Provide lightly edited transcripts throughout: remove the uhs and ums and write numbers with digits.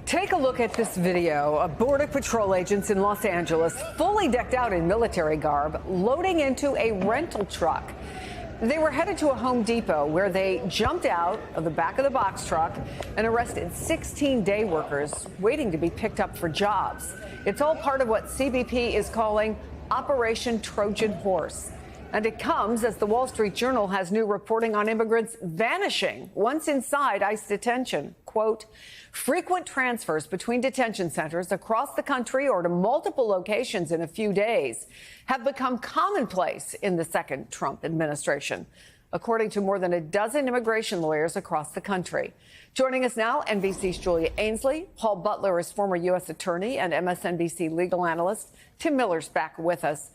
Take a look at this video of Border Patrol agents in Los Angeles, fully decked out in military garb, loading into a rental truck. They were headed to a Home Depot where they jumped out of the back of the box truck and arrested 16 day workers waiting to be picked up for jobs. It's all part of what CBP is calling Operation Trojan Horse. And it comes as the Wall Street Journal has new reporting on immigrants vanishing once inside ICE detention. Quote, frequent transfers between detention centers across the country or to multiple locations in a few days have become commonplace in the second Trump administration, according to more than a dozen immigration lawyers across the country. Joining us now, NBC's Julia Ainsley. Paul Butler is former U.S. attorney and MSNBC legal analyst. Tim Miller's back with us.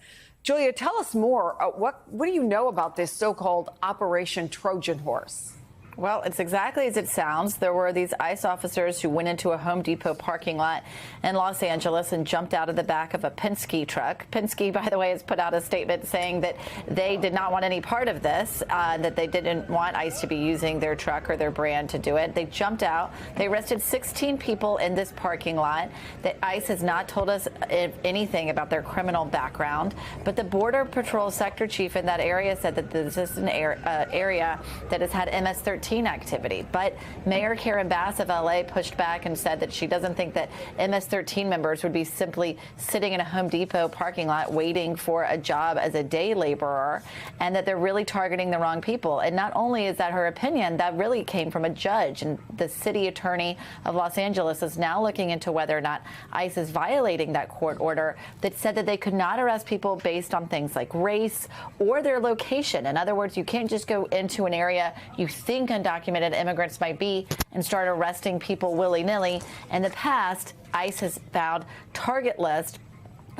Julia, tell us more. What do you know about this so-called Operation Trojan Horse? Well, it's exactly as it sounds. There were these ICE officers who went into a Home Depot parking lot in Los Angeles and jumped out of the back of a Penske truck. Penske, by the way, has put out a statement saying that they did not want any part of this, that they didn't want ICE to be using their truck or their brand to do it. They jumped out. They arrested 16 people in this parking lot. That ICE has not told us anything about their criminal background, but the Border Patrol sector chief in that area said that this is an area that has had MS-13 activity. But Mayor Karen Bass of LA pushed back and said that she doesn't think that MS-13 members would be simply sitting in a Home Depot parking lot waiting for a job as a day laborer, and that they're really targeting the wrong people. And not only is that her opinion, that really came from a judge, and the city attorney of Los Angeles is now looking into whether or not ICE is violating that court order that said that they could not arrest people based on things like race or their location. In other words, you can't just go into an area you think undocumented immigrants might be and start arresting people willy-nilly. In the past, ICE has found target list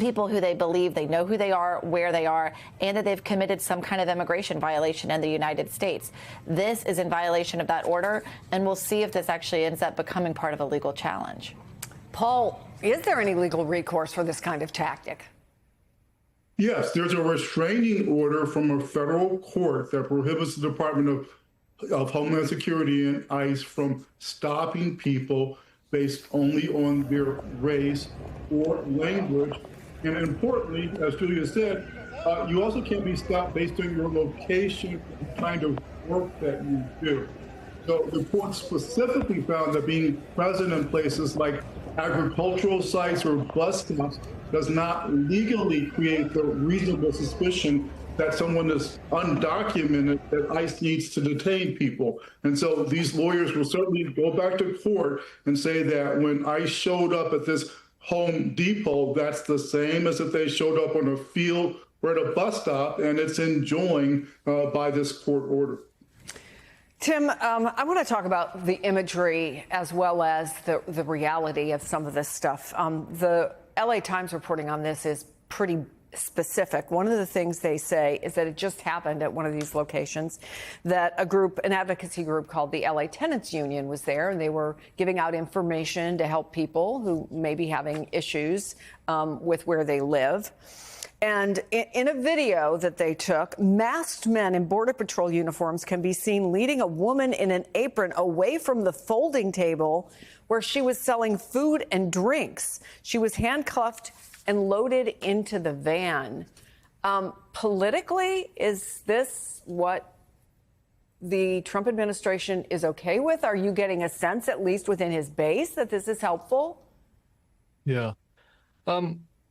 people who they believe they know who they are, where they are, and that they've committed some kind of immigration violation in the United States. This is in violation of that order, and we'll see if this actually ends up becoming part of a legal challenge. Paul, is there any legal recourse for this kind of tactic? Yes, there's a restraining order from a federal court that prohibits the Department of Homeland Security and ICE from stopping people based only on their race or language. And importantly, as Julia said, you also can't be stopped based on your location and kind of work that you do. So the court specifically found that being present in places like agricultural sites or bus stops does not legally create the reasonable suspicion that someone is undocumented, that ICE needs to detain people. And so these lawyers will certainly go back to court and say that when ICE showed up at this Home Depot, that's the same as if they showed up on a field or at a bus stop, and it's enjoined by this court order. Tim, I want to talk about the imagery as well as the reality of some of this stuff. The LA Times reporting on this is pretty specific. One of the things they say is that it just happened at one of these locations, that an advocacy group called the LA Tenants Union was there, and they were giving out information to help people who may be having issues with where they live. And in a video that they took, masked men in Border Patrol uniforms can be seen leading a woman in an apron away from the folding table where she was selling food and drinks. She was handcuffed and loaded into the van. Politically, is this what the Trump administration is okay with? Are you getting a sense, at least within his base, that this is helpful? Yeah.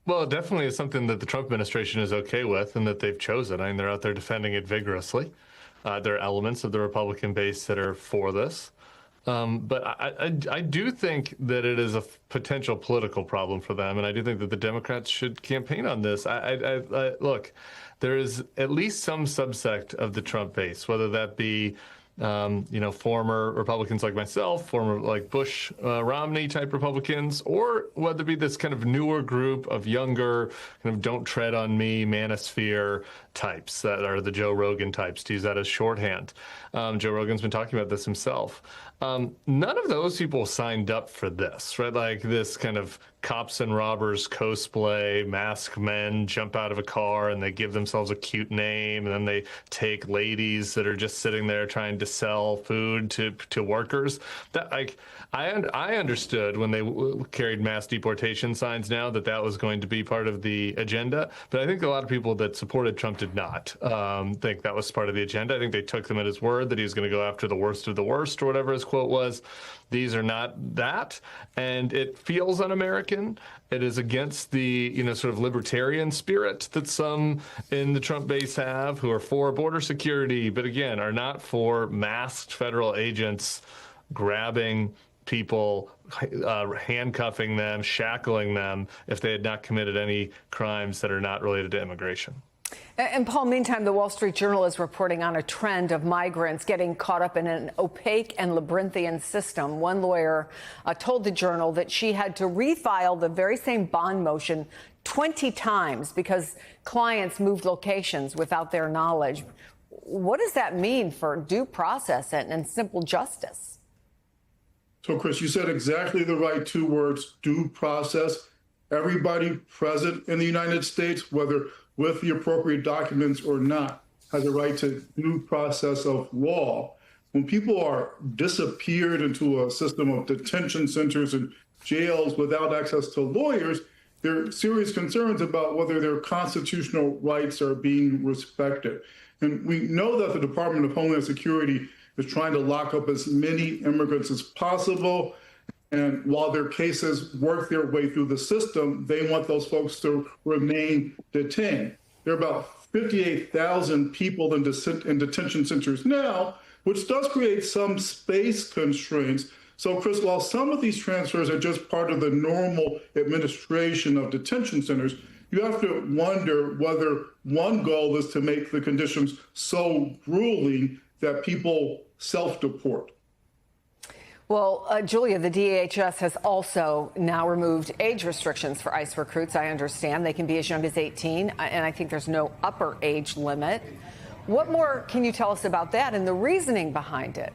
Well, it definitely is something that the Trump administration is okay with and that they've chosen. I mean, they're out there defending it vigorously. There are elements of the Republican base that are for this. But I do think that it is a potential political problem for them, and I do think that the Democrats should campaign on this. Look, there is at least some subsect of the Trump base, whether that be former Republicans like myself, former like Bush, Romney type Republicans, or whether it be this kind of newer group of younger, kind of don't tread on me, manosphere types that are the Joe Rogan types, to use that as shorthand. Joe Rogan's been talking about this himself. None of those people signed up for this, right? Like this kind of cops and robbers cosplay, masked men jump out of a car and they give themselves a cute name, and then they take ladies that are just sitting there trying to sell food to workers. That, like, I understood when they carried mass deportation signs now that was going to be part of the agenda, but I think a lot of people that supported Trump did not think that was part of the agenda. I think they took him at his word that he was going to go after the worst of the worst, or whatever his quote was. These are not that, and it feels un-American. It is against the sort of libertarian spirit that some in the Trump base have, who are for border security, but again are not for masked federal agents grabbing people, handcuffing them, shackling them if they had not committed any crimes that are not related to immigration. And Paul, meantime, the Wall Street Journal is reporting on a trend of migrants getting caught up in an opaque and labyrinthian system. One lawyer told the Journal that she had to refile the very same bond motion 20 times because clients moved locations without their knowledge. What does that mean for due process and simple justice? So, Chris, you said exactly the right two words, due process. Everybody present in the United States, whether with the appropriate documents or not, has a right to due process of law. When people are disappeared into a system of detention centers and jails without access to lawyers, there are serious concerns about whether their constitutional rights are being respected. And we know that the Department of Homeland Security is trying to lock up as many immigrants as possible. And while their cases work their way through the system, they want those folks to remain detained. There are about 58,000 people in detention centers now, which does create some space constraints. So, Chris, while some of these transfers are just part of the normal administration of detention centers, you have to wonder whether one goal is to make the conditions so grueling that people self-deport. Well, Julia, the DHS has also now removed age restrictions for ICE recruits. I understand they can be as young as 18, and I think there's no upper age limit. What more can you tell us about that and the reasoning behind it?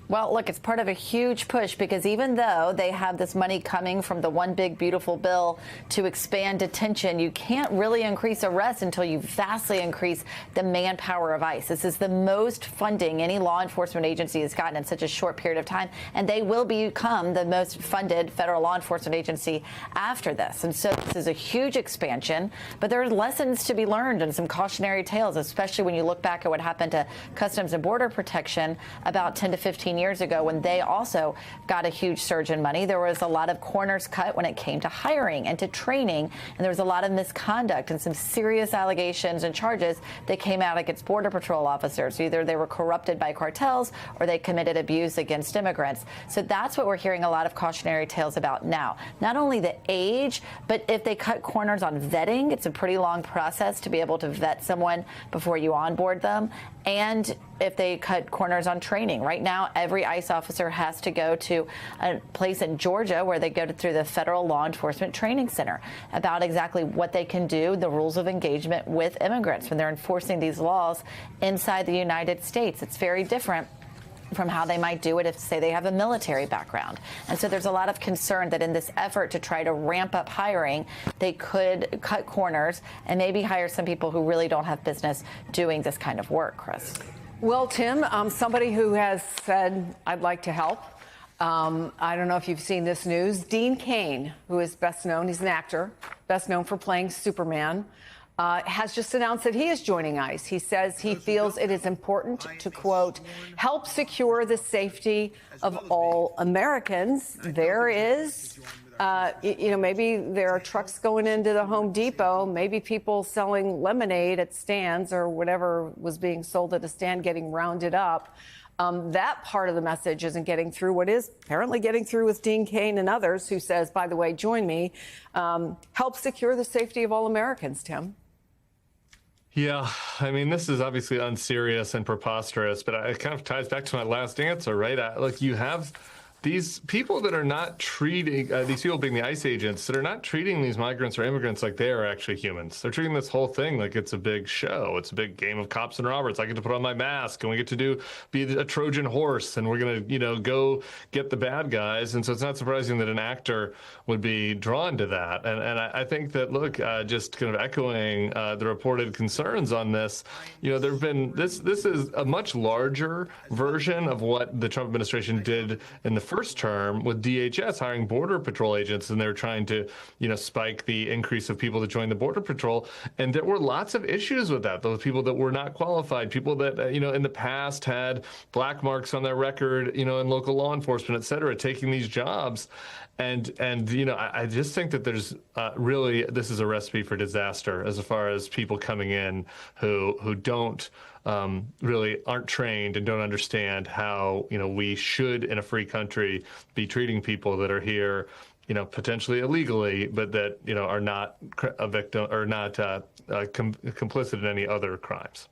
Well, look, it's part of a huge push because even though they have this money coming from the one big beautiful bill to expand detention, you can't really increase arrests until you vastly increase the manpower of ICE. This is the most funding any law enforcement agency has gotten in such a short period of time, and they will become the most funded federal law enforcement agency after this. And so this is a huge expansion, but there are lessons to be learned and some cautionary tales, especially when you look back at what happened to Customs and Border Protection about 10 to 15 years ago when they also got a huge surge in money. There was a lot of corners cut when it came to hiring and to training, and there was a lot of misconduct and some serious allegations and charges that came out against Border Patrol officers. Either they were corrupted by cartels or they committed abuse against immigrants. So that's what we're hearing a lot of cautionary tales about now. Not only the age, but if they cut corners on vetting, it's a pretty long process to be able to vet someone before you onboard them. And if they cut corners on training. Right now, every ICE officer has to go to a place in Georgia where they go through the Federal Law Enforcement Training Center about exactly what they can do, the rules of engagement with immigrants when they're enforcing these laws inside the United States. It's very different from how they might do it if, say, they have a military background. And so there's a lot of concern that in this effort to try to ramp up hiring, they could cut corners and maybe hire some people who really don't have business doing this kind of work, Chris. Well, Tim, somebody who has said, I'd like to help. I don't know if you've seen this news. Dean Cain, who is best known, he's an actor, best known for playing Superman, has just announced that he is joining ICE. He says he feels it is important to, quote, help secure the safety of all Americans. There is, maybe there are trucks going into the Home Depot, maybe people selling lemonade at stands or whatever was being sold at a stand getting rounded up. That part of the message isn't getting through. What is apparently getting through with Dean Cain and others, who says, by the way, join me, help secure the safety of all Americans, Tim. Yeah, I mean, this is obviously unserious and preposterous, but it kind of ties back to my last answer, right? Look, you have these people that are not treating, these people being the ICE agents, that are not treating these migrants or immigrants like they are actually humans. They're treating this whole thing like it's a big show. It's a big game of cops and robbers. I get to put on my mask and we get to be a Trojan horse and we're going to, go get the bad guys. And so it's not surprising that an actor would be drawn to that. And I think that, look, just kind of echoing the reported concerns on this, there have been, this is a much larger version of what the Trump administration did in the first term with DHS hiring Border Patrol agents, and they're trying to, spike the increase of people that join the Border Patrol. And there were lots of issues with that. Those people that were not qualified, people that, in the past had black marks on their record, in local law enforcement, et cetera, taking these jobs. And I just think that there's really, this is a recipe for disaster as far as people coming in who don't really aren't trained and don't understand how, we should in a free country be treating people that are here, potentially illegally, but that, are not a victim or not complicit in any other crimes.